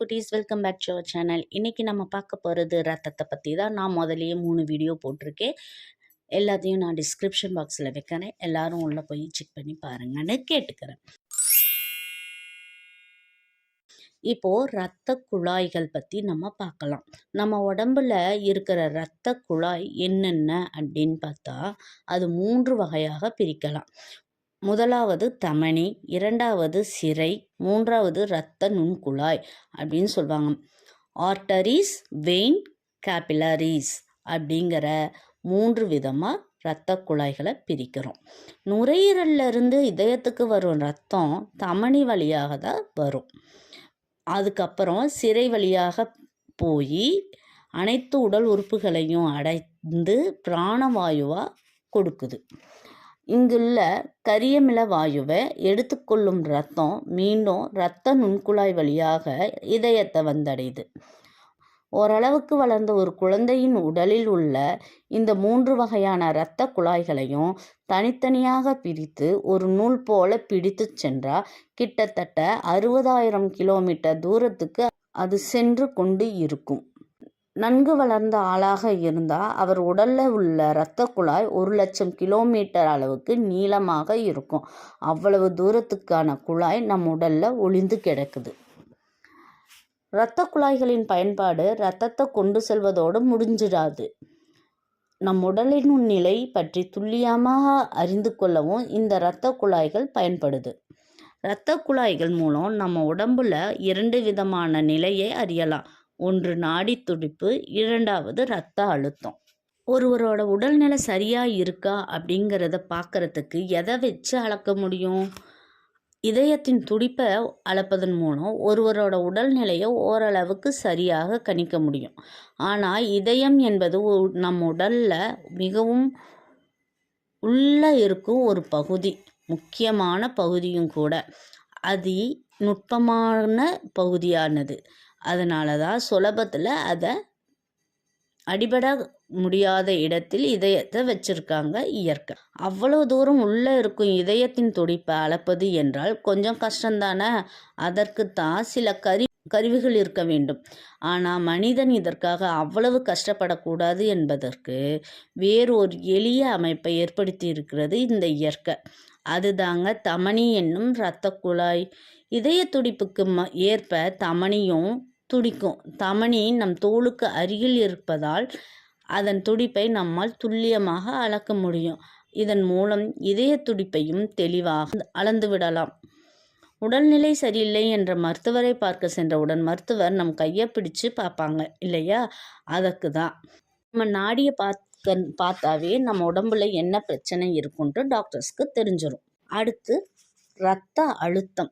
குட்டீஸ், welcome back to our channel. இன்றைக்கி நம்ம பார்க்க போகிறது ரத்தத்தை பற்றி தான். நான் முதலையே 3 வீடியோ போட்டிருக்கேன். எல்லாத்தையும் நான் டிஸ்கிரிப்ஷன் பாக்ஸில் வைக்கிறேன். எல்லாரும் உள்ளே போய் செக் பண்ணி பாருங்கன்னு கேட்டுக்கிறேன். இப்போது இரத்த குழாய்கள் பற்றி நம்ம பார்க்கலாம். நம்ம உடம்புல இருக்கிற இரத்த குழாய் என்னென்ன அப்படின்னு பார்த்தா அது 3 வகையாக பிரிக்கலாம். முதலாவது தமனி, இரண்டாவது சிரை, மூன்றாவது இரத்த நுண்குழாய் அப்படின்னு சொல்லுவாங்க. ஆர்டரிஸ், வெயின், கேபிலரிஸ் அப்படிங்கிற 3 விதமாக இரத்த குழாய்களை பிரிக்கிறோம். நுரையீரலிருந்து இதயத்துக்கு வரும் ரத்தம் தமனி வழியாக தான் வரும். அதுக்கப்புறம் சிரை வழியாக போய் அனைத்து உடல் உறுப்புகளையும் அடைந்து பிராணவாயுவாக கொடுக்குது. இங்குள்ள கரியமில வாயுவை எடுத்துக்கொள்ளும் இரத்தம் மீண்டும் இரத்த நுண்குழாய் வழியாக இதயத்தை வந்தடையுது. ஓரளவுக்கு வளர்ந்த ஒரு குழந்தையின் உடலில் உள்ள இந்த 3 வகையான இரத்த குழாய்களையும் தனித்தனியாக பிரித்து ஒரு நூல் போல பிடித்து சென்றால் கிட்டத்தட்ட 60,000 கிலோமீட்டர் தூரத்துக்கு அது சென்று கொண்டு இருக்கும். நன்கு வளர்ந்த ஆளாக இருந்தால் அவர் உடலில் உள்ள இரத்த குழாய் 1,00,000 கிலோமீட்டர் அளவுக்கு நீளமாக இருக்கும். அவ்வளவு தூரத்துக்கான குழாய் நம் உடலில் ஒளிந்து கிடக்குது. இரத்த குழாய்களின் பயன்பாடு இரத்தத்தை கொண்டு செல்வதோடு முடிஞ்சிடாது. நம் உடலின் நிலை பற்றி துல்லியமாக அறிந்து கொள்ளவும் இந்த இரத்த குழாய்கள் பயன்படுது. இரத்த குழாய்கள் மூலம் நம்ம உடம்புல 2 விதமான நிலையை அறியலாம். ஒன்று நாடி துடிப்பு, இரண்டாவது இரத்த அழுத்தம். ஒருவரோட உடல்நிலை சரியாக இருக்கா அப்படிங்கிறத பார்க்குறதுக்கு எதை வச்சு அளக்க முடியும்? இதயத்தின் துடிப்பை அளப்பதன் மூலம் ஒருவரோட உடல்நிலையை ஓரளவுக்கு சரியாக கணிக்க முடியும். ஆனால் இதயம் என்பது நம் உடலில் மிகவும் உள்ளே இருக்கும் ஒரு பகுதி, முக்கியமான பகுதியும் கூட. அதி நுட்பமான பகுதியானது. அதனால தான் சுலபத்தில் அதை அடிபட முடியாத இடத்தில் இதயத்தை வச்சுருக்காங்க இயற்கை. அவ்வளோ தூரம் உள்ளே இருக்கும் இதயத்தின் துடிப்பை அளப்பது என்றால் கொஞ்சம் கஷ்டம்தானே. அதற்குத்தான் சில கருவிகள் இருக்க வேண்டும். ஆனால் மனிதன் இதற்காக அவ்வளவு கஷ்டப்படக்கூடாது என்பதற்கு வேறு ஒரு எளிய அமைப்பை ஏற்படுத்தி இருக்கிறது இந்த இயற்கை. அதுதாங்க தமனி என்னும் இரத்த குழாய். இதய துடிப்புக்கு ஏற்ப தமனியும் துடிக்கும். தமனி நம் தோலுக்கு அருகில் இருப்பதால் அதன் துடிப்பை நம்மால் துல்லியமாக அளக்க முடியும். இதன் மூலம் இதய துடிப்பையும் தெளிவாக அளந்து விடலாம். உடல்நிலை சரியில்லை என்ற மருத்துவரை பார்க்க சென்றவுடன் மருத்துவர் நம் கையை பிடிச்சு பார்ப்பாங்க இல்லையா? அதற்கு தான் நம்ம நாடியை பார்த்தாவே நம்ம உடம்புல என்ன பிரச்சனை இருக்குன்ட்டு டாக்டர்ஸ்க்கு தெரிஞ்சிடும். அடுத்து இரத்த அழுத்தம்.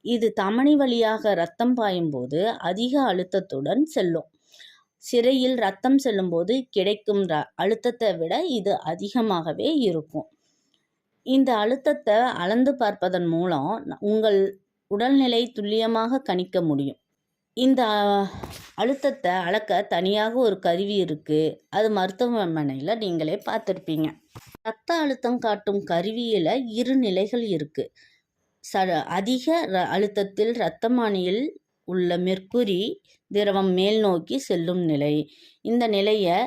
இது தமனி வழியாக இரத்தம் பாயும்போது அதிக அழுத்தத்துடன் செல்லும். சிரையில் இரத்தம் செல்லும்போது கிடைக்கும் அழுத்தத்தை விட இது அதிகமாகவே இருக்கும். இந்த அழுத்தத்தை அளந்து பார்ப்பதன் மூலம் உங்கள் உடல்நிலை துல்லியமாக கணிக்க முடியும். இந்த அழுத்தத்தை அளக்க தனியாக ஒரு கருவி இருக்குது. அது மருத்துவமனையில் நீங்களே பார்த்துருப்பீங்க. இரத்த அழுத்தம் காட்டும் கருவியில் 2 நிலைகள் இருக்குது. அதிக அழுத்தத்தில் இரத்தமானியில் உள்ள மெர்க்குரி திரவம் மேல் நோக்கி செல்லும் நிலை. இந்த நிலையை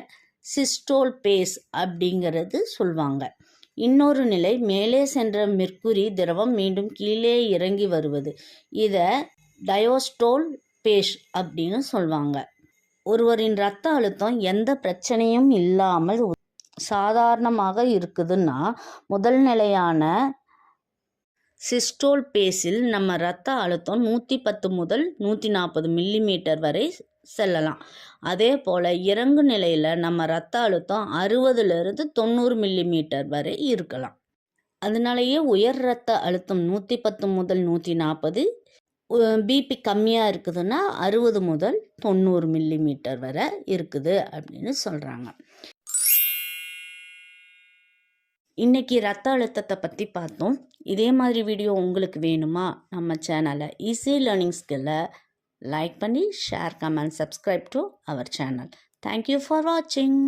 சிஸ்டோல் பேஸ் அப்படிங்கிறது சொல்லுவாங்க. இன்னொரு நிலை மேலே சென்ற மெர்க்குரி திரவம் மீண்டும் கீழே இறங்கி வருவது. இதை டயோஸ்டோல் பேஸ் அப்படின்னு சொல்லுவாங்க. ஒருவரின் இரத்த அழுத்தம் எந்த பிரச்சனையும் இல்லாமல் சாதாரணமாக இருக்குதுன்னா முதல் நிலையான சிஸ்டோல் பேஸில் நம்ம இரத்த அழுத்தம் 110 முதல் 140 மில்லிமீட்டர் வரை செல்லலாம். அதே போல் இறங்கு நிலையில் நம்ம இரத்த அழுத்தம் 60லிருந்து 90 மில்லிமீட்டர் வரை இருக்கலாம். அதனாலேயே உயர் இரத்த அழுத்தம் 110 முதல் 140, பிபி கம்மியாக இருக்குதுன்னா 60 முதல் 90 மில்லிமீட்டர் வரை இருக்குது அப்படின்னு சொல்கிறாங்க. இன்றைக்கி இரத்த அழுத்தத்தை பற்றி பார்த்தோம். இதே மாதிரி வீடியோ உங்களுக்கு வேணுமா? நம்ம சேனலை ஈஸி லேர்னிங் ஸ்கில்லை லைக் பண்ணி share, comment, subscribe to our channel. Thank you for வாட்சிங்.